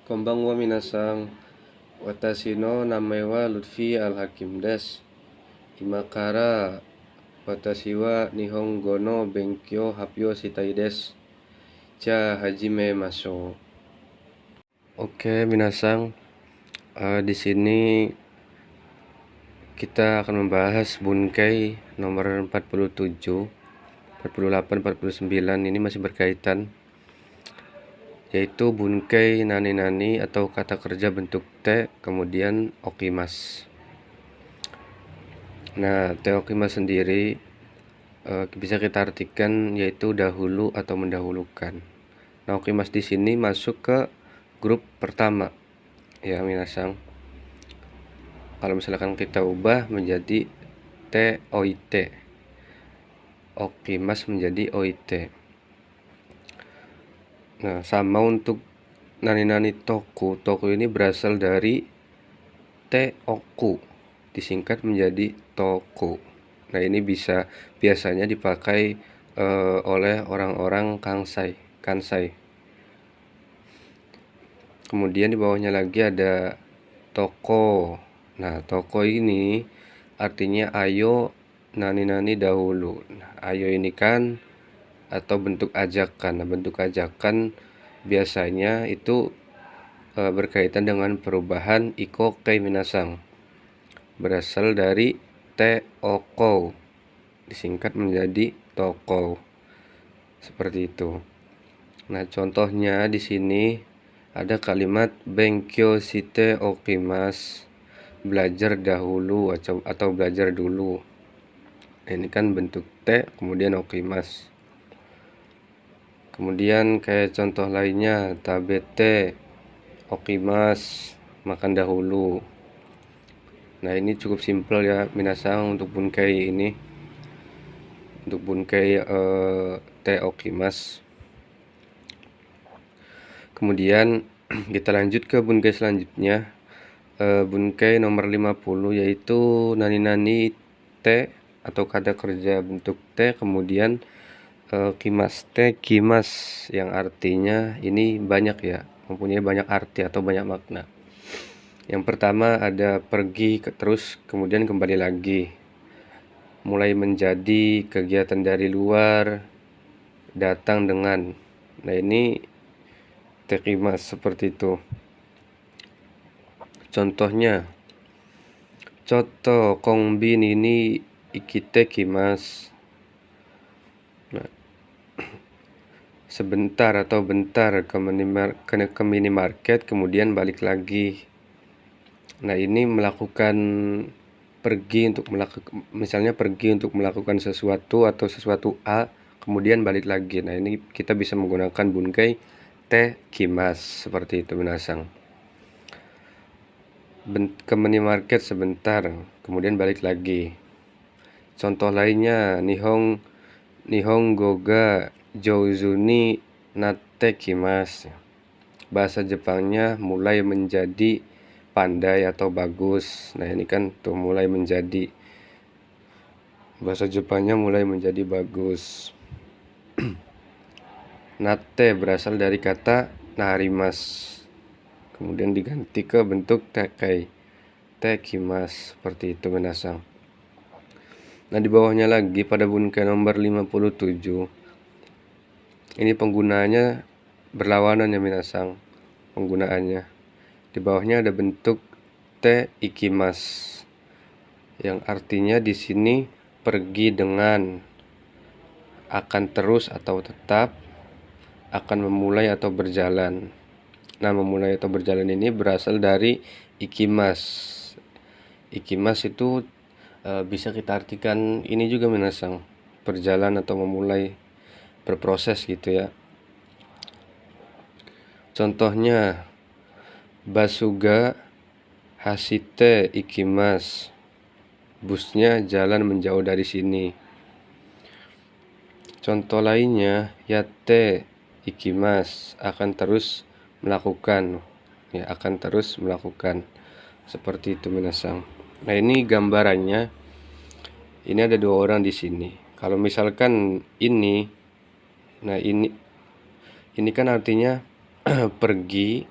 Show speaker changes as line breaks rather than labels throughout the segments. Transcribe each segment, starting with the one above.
Konbanwa minasan, watashi no namae wa Lutfi Al-Hakim desu. Ima kara watashi wa Nihongo no benkyou happyo shitai desu. Ja hajime mashou. Oke, minasan, di sini kita akan membahas Bunkai nomor 47, 48, 49. Ini masih berkaitan, yaitu Bunkai nani-nani atau kata kerja bentuk T kemudian okimas. Nah, T okimas sendiri bisa kita artikan yaitu dahulu atau mendahulukan. Nah, okimas di sini masuk ke grup pertama ya minasan. Kalau misalkan kita ubah menjadi T OIT, okimas menjadi OIT. Nah, sama untuk nani-nani toku. Toku ini berasal dari T oku, disingkat menjadi toku. Nah, ini biasanya dipakai oleh orang-orang kansai. Kemudian di bawahnya lagi ada toko. Nah, toko ini artinya ayo nani-nani dahulu. Nah, ayo ini kan atau bentuk ajakan. Nah, bentuk ajakan biasanya itu berkaitan dengan perubahan iko kei minasang. Berasal dari T oko, disingkat menjadi toko. Seperti itu. Nah, contohnya di sini ada kalimat benkyou shite okimasu, belajar dahulu atau belajar dulu. Ini kan bentuk T kemudian okimasu. Kemudian kayak contoh lainnya tabete okimasu, makan dahulu. Nah, ini cukup simpel ya minasan untuk bunkai ini. Untuk bunkai T okimasu. Kemudian kita lanjut ke bunkai selanjutnya, bunkai nomor 50, yaitu nani-nani T atau kata kerja bentuk T kemudian kimas. T kimas yang artinya ini banyak ya, mempunyai banyak arti atau banyak makna. Yang pertama ada pergi terus kemudian kembali lagi, mulai menjadi, kegiatan dari luar, datang dengan. Nah, ini tekimas seperti itu. Contohnya, coto kongbin ini ikite kimas. Nah, sebentar atau bentar ke minimarket kemudian balik lagi. Nah, ini melakukan pergi untuk misalnya pergi untuk melakukan sesuatu atau sesuatu A kemudian balik lagi. Nah, ini kita bisa menggunakan bunkai T kimas seperti itu minasan. Ke minimarket sebentar kemudian balik lagi. Contoh lainnya Nihongo ga jouzu ni natte kimasu. Bahasa Jepangnya mulai menjadi pandai atau bagus. Nah, ini kan tuh mulai menjadi. Bahasa Jepangnya mulai menjadi bagus. Natte berasal dari kata narimas. Kemudian diganti ke bentuk tekei. Tekimas seperti itu minasan. Nah, di bawahnya lagi pada bunkai nomor 57. Ini penggunaannya berlawanan ya minasan. Penggunaannya. Di bawahnya ada bentuk T ikimas. Yang artinya di sini pergi dengan, akan terus atau tetap, akan memulai atau berjalan. Nah, memulai atau berjalan ini berasal dari ikimas. Ikimas itu bisa kita artikan ini juga minasan, berjalan atau memulai, berproses gitu ya. Contohnya basuga hashite ikimas, busnya jalan menjauh dari sini. Contoh lainnya yatte ikimas, akan terus melakukan ya, akan terus melakukan. Seperti itu minasan. Nah, ini gambarannya. Ini ada dua orang di sini. Kalau misalkan ini, nah ini kan artinya pergi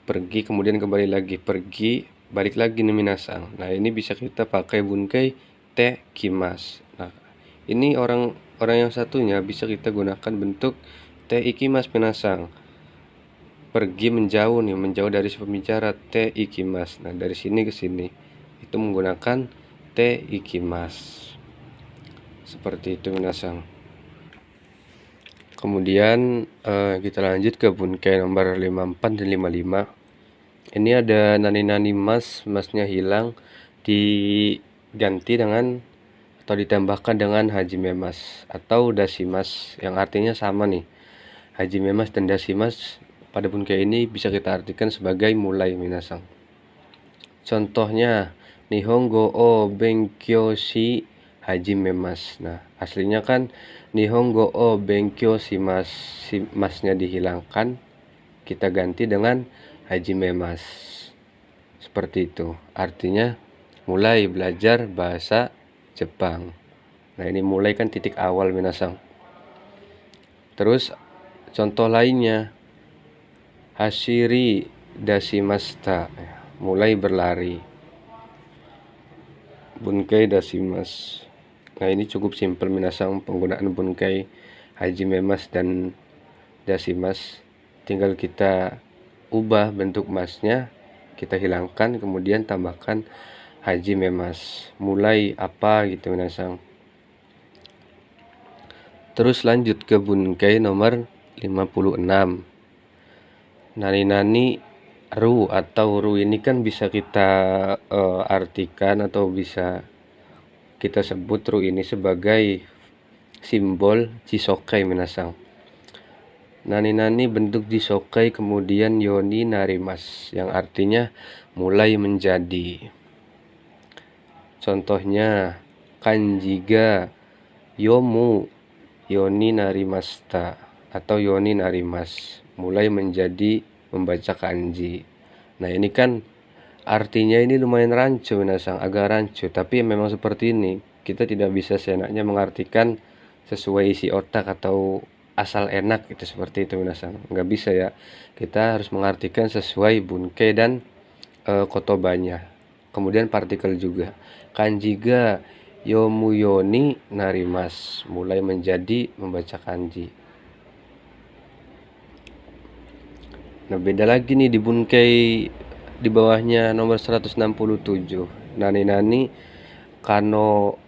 pergi kemudian kembali lagi, pergi balik lagi nih minasang. Nah ini bisa kita pakai bunkai te kimas. Nah ini orang yang satunya bisa kita gunakan bentuk te ikimas minasang, pergi menjauh nih, menjauh dari si pembicara, te ikimas. Nah dari sini ke sini itu menggunakan te ikimas, seperti itu minasang. Kemudian kita lanjut ke bunkai nomor 54 dan 55. Ini ada nani-nani masnya hilang, diganti dengan atau ditambahkan dengan hajime mas atau dasimas, yang artinya sama nih. Hajime mas dan dasimas pada bunkai ini bisa kita artikan sebagai mulai minasang. Contohnya Nihongo o benkyou shi hajime mas. Nah aslinya kan Nihongo o benkyou shimasu, si masnya dihilangkan, kita ganti dengan hajime mas, seperti itu. Artinya mulai belajar bahasa Jepang. Nah ini mulai kan titik awal minasang. Terus contoh lainnya hashiri dashimashita, mulai berlari, bunkai dashimas. Nah ini cukup simpel minasang penggunaan bunkai hajime mas dan dasimas. Tinggal kita ubah bentuk masnya, kita hilangkan kemudian tambahkan hajime mas, mulai apa gitu minasang. Terus lanjut ke bunkai nomor 56. Nani-nani ru atau ru ini kan bisa kita artikan atau bisa kita sebut ru ini sebagai simbol jisokai minasang. Nani-nani bentuk jisokai kemudian yoni narimas, yang artinya mulai menjadi. Contohnya kanji ga yomu yoni narimashita atau yoni narimas, mulai menjadi membaca kanji. Nah ini kan artinya ini lumayan rancu minasang, agak rancu, tapi memang seperti ini. Kita tidak bisa seenaknya mengartikan sesuai isi otak atau asal enak gitu, seperti itu minasang, nggak bisa ya. Kita harus mengartikan sesuai bunkai dan kotobanya, kemudian partikel juga. Kanji ga yomu yoni narimas, mulai menjadi membaca kanji. Nah beda lagi nih di bunkai di bawahnya nomor 167. Nani-nani kano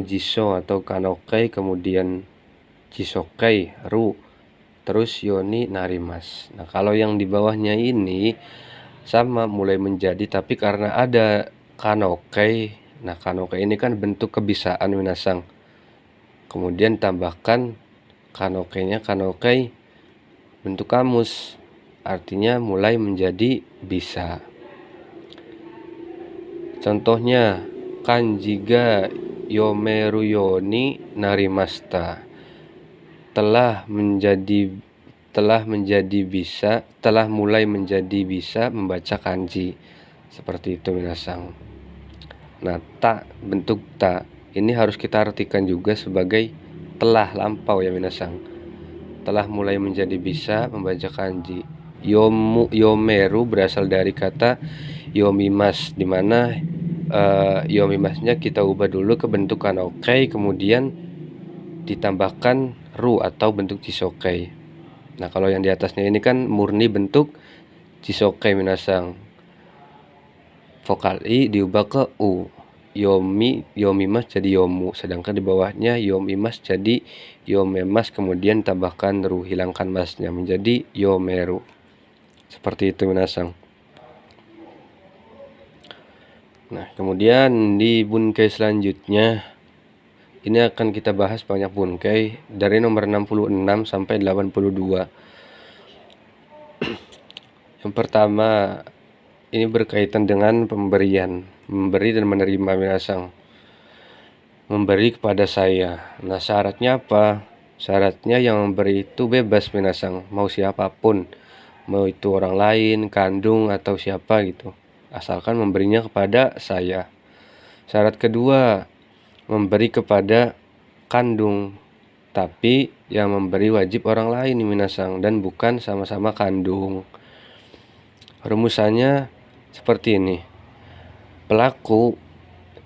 jiso atau kanokai kemudian jisokai ru terus yoni narimas. Nah kalau yang di bawahnya ini sama mulai menjadi, tapi karena ada kanokai. Nah kanokai ini kan bentuk kebisaan minasang, kemudian tambahkan kanokainya kanokai bentuk kamus, artinya mulai menjadi bisa. Contohnya kanji ga yomeru yoni narimashita, telah mulai menjadi bisa membaca kanji, seperti itu minasang. Nah ta, bentuk ta ini harus kita artikan juga sebagai telah lampau ya minasang, telah mulai menjadi bisa membaca kanji. Yomeru berasal dari kata yomimas, dimana yomimasnya kita ubah dulu ke bentuk kanokai kemudian ditambahkan ru atau bentuk jisokai. Nah kalau yang di atasnya ini kan murni bentuk jisokai minasang, vokal i diubah ke u, yomimas jadi yomu, sedangkan di bawahnya yomimas jadi yomemas, kemudian tambahkan ru, hilangkan masnya menjadi yomeru, seperti itu minasang. Nah kemudian di bunkai selanjutnya ini akan kita bahas banyak bunkai dari nomor 66 sampai 82. Yang pertama ini berkaitan dengan pemberian, memberi dan menerima minasang. Memberi kepada saya. Nah syaratnya apa? Syaratnya yang memberi itu bebas minasang, mau siapapun, mau itu orang lain, kandung atau siapa gitu, asalkan memberinya kepada saya. Syarat kedua, memberi kepada kandung, tapi yang memberi wajib orang lain minasang dan bukan sama-sama kandung. Rumusannya seperti ini. Pelaku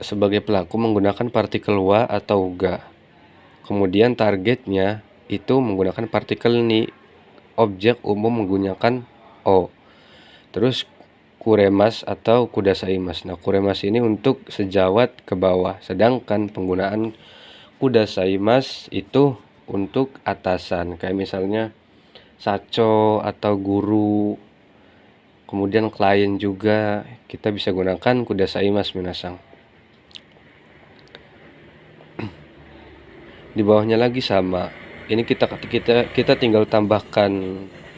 sebagai pelaku menggunakan partikel wa atau ga. Kemudian targetnya itu menggunakan partikel ni. Objek umum menggunakan o. Terus kuremas atau kudasaimasu. Nah, kuremas ini untuk sejawat ke bawah, sedangkan penggunaan kudasaimasu itu untuk atasan, kayak misalnya sacho atau guru. Kemudian klien juga kita bisa gunakan kudasaimasu minasang. Di bawahnya lagi sama. Ini kita tinggal tambahkan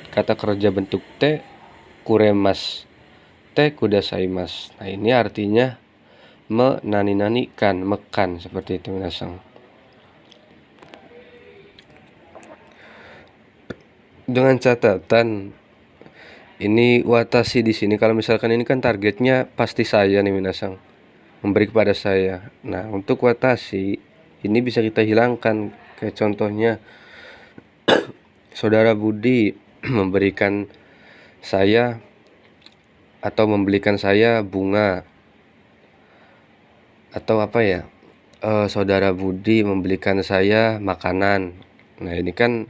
kata kerja bentuk te, kuremas te kudasaimasu. Nah, ini artinya menani-nanikan, mekan, seperti itu minasang. Dengan catatan ini watashi di sini, kalau misalkan ini kan targetnya pasti saya nih minasang, memberi kepada saya. Nah, untuk watashi ini bisa kita hilangkan, kayak contohnya saudara Budi memberikan saya atau membelikan saya bunga, atau apa ya, saudara Budi membelikan saya makanan. Nah, ini kan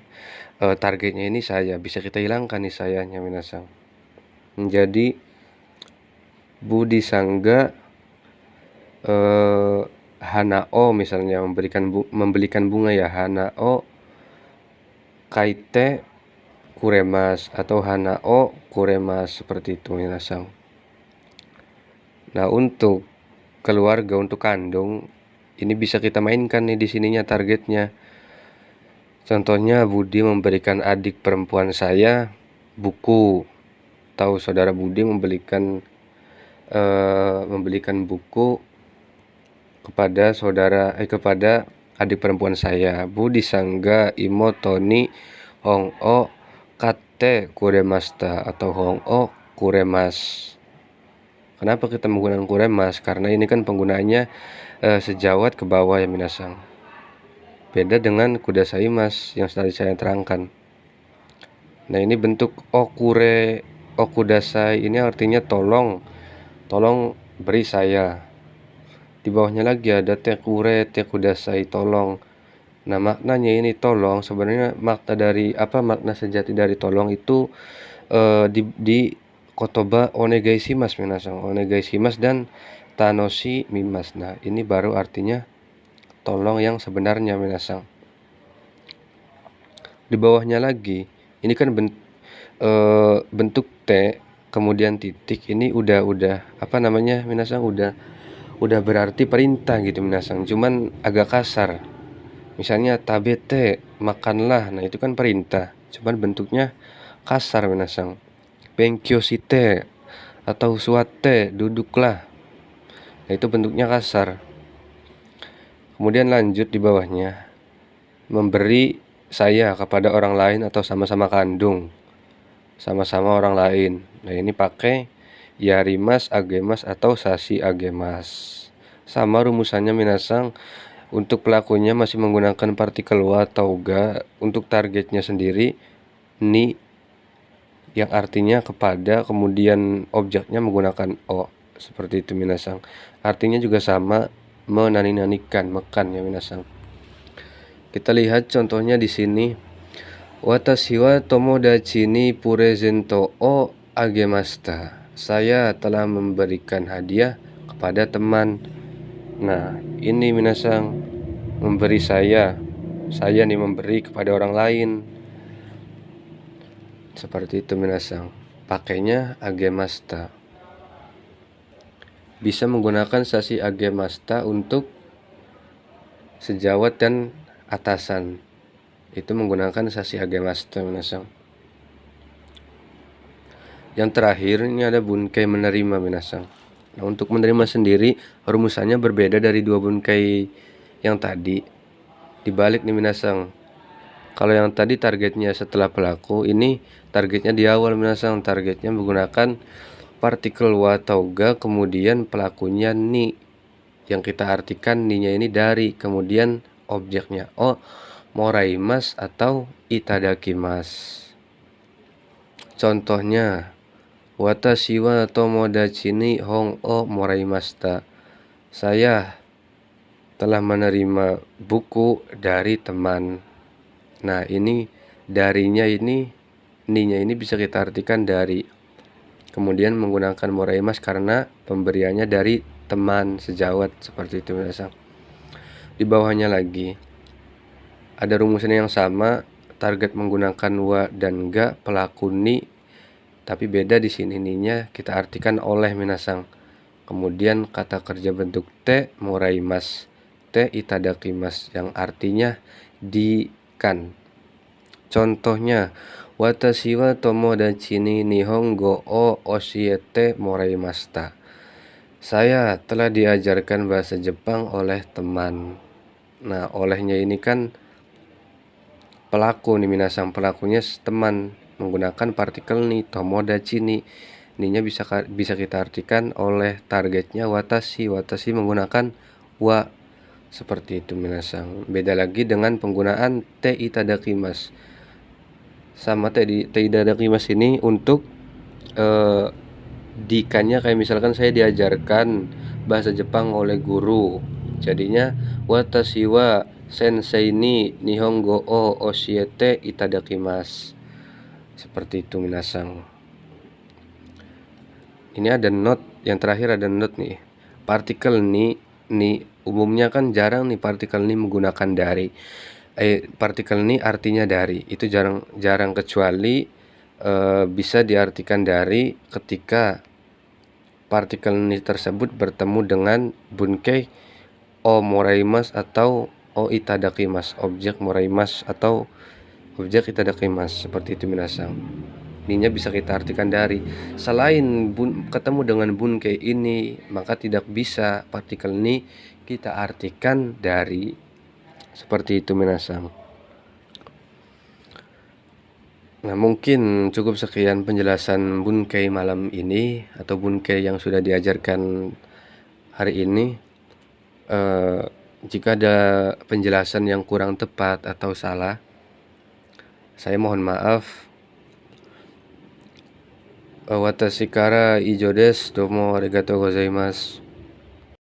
targetnya ini saya, bisa kita hilangkan nih sayanya minasang, menjadi Budi Sangga Hanao, misalnya membelikan bunga ya, Hanao kaite kuremas atau Hanao kuremas, seperti itu minasang. Nah, untuk keluarga, untuk kandung, ini bisa kita mainkan nih di sininya targetnya. Contohnya Budi memberikan adik perempuan saya buku, atau saudara Budi membelikan buku kepada adik perempuan saya. Budi Sangga Imotoni Hong O Kate Kuremasta atau Hong O Kuremas. Kenapa kita menggunakan kuremas? Karena ini kan penggunaannya sejawat ke bawah ya minasang. Beda dengan kudasaimasu yang tadi saya terangkan. Nah, ini bentuk okudasai ini artinya tolong beri saya. Di bawahnya lagi ada tekure tekudasai, tolong. Nah, maknanya ini tolong, sebenarnya makna sejati dari tolong itu di kotoba onegaishimasu minasang, onegaishimasu dan tanoshi mimasu. Nah, ini baru artinya tolong yang sebenarnya minasang. Di bawahnya lagi ini kan bentuk T kemudian titik, ini udah apa namanya minasang, udah berarti perintah gitu minasang, cuman agak kasar. Misalnya tabete, makanlah. Nah, itu kan perintah, cuman bentuknya kasar minasang. Benkyou shite atau suate, duduklah. Nah, itu bentuknya kasar. Kemudian lanjut di bawahnya, memberi saya kepada orang lain atau sama-sama kandung, sama-sama orang lain. Nah, ini pakai yarimas agemas atau sashi agemas. Sama rumusannya minasang. Untuk pelakunya masih menggunakan partikel wa atau ga. Untuk targetnya sendiri ni, yang artinya kepada, kemudian objeknya menggunakan o, seperti itu minasang. Artinya juga sama, menani-nanikan, mekan ya minasang. Kita lihat contohnya di sini. Watashi wa tomodachi ni purezento o agemashita. Saya telah memberikan hadiah kepada teman. Nah, ini minasang, memberi saya nih memberi kepada orang lain, seperti itu minasang. Pakainya agemashita. Bisa menggunakan sashi agemashita untuk sejawat dan atasan, itu menggunakan sashi agemashita minasang. Yang terakhir ini ada bunkai menerima minasang. Nah, untuk menerima sendiri rumusannya berbeda dari dua bunkai yang tadi. Dibalik nih minasang. Kalau yang tadi targetnya setelah pelaku, ini targetnya di awal minasang. Targetnya menggunakan partikel wa atau ga, kemudian pelakunya ni, yang kita artikan ni-nya ini dari, kemudian objeknya o moraimasu atau itadakimasu. Contohnya Watashi wa tomodachi ni hong o moraimashita. Saya telah menerima buku dari teman. Nah, ini darinya ini, ninya ini bisa kita artikan dari. Kemudian menggunakan moraimas karena pemberiannya dari teman sejawat, seperti itu minasan. Di bawahnya lagi ada rumusan yang sama, target menggunakan wa dan ga, pelaku ni, tapi beda di sini ninya kita artikan oleh minasang. Kemudian kata kerja bentuk te moraimas, te itadakimasu yang artinya di kan. Contohnya, watashi wa tomodachi ni nihongo o oshiete moraimashita. Saya telah diajarkan bahasa Jepang oleh teman. Nah, olehnya ini kan pelaku nih minasang, pelakunya teman, menggunakan partikel ni, tomodachi ni. Ninya bisa kita artikan oleh, targetnya watashi menggunakan wa, seperti itu minasang. Beda lagi dengan penggunaan te itadakimasu. Sama te itadakimasu ini untuk dikannya kayak misalkan saya diajarkan bahasa Jepang oleh guru. Jadinya watashi wa sensei ni nihongo o oshiete itadakimasu. Seperti itu minasang. Ini ada note, yang terakhir ada note nih. Partikel ni umumnya kan jarang nih partikel ni menggunakan dari. Partikel ni artinya dari. Itu jarang kecuali bisa diartikan dari ketika partikel ni tersebut bertemu dengan bunkei o moraimasu atau o itadakimasu, objek moraimasu atau objek itadakimasu, seperti itu minasang. Ininya bisa kita artikan dari. Selain ketemu dengan bunkei ini, maka tidak bisa partikel ni kita artikan dari. Seperti itu minasang. Nah, mungkin cukup sekian penjelasan bunkei malam ini, atau bunkei yang sudah diajarkan hari ini. Jika ada penjelasan yang kurang tepat atau salah, saya mohon maaf. Watashi kara ijo desu. Domo arigatou gozaimasu.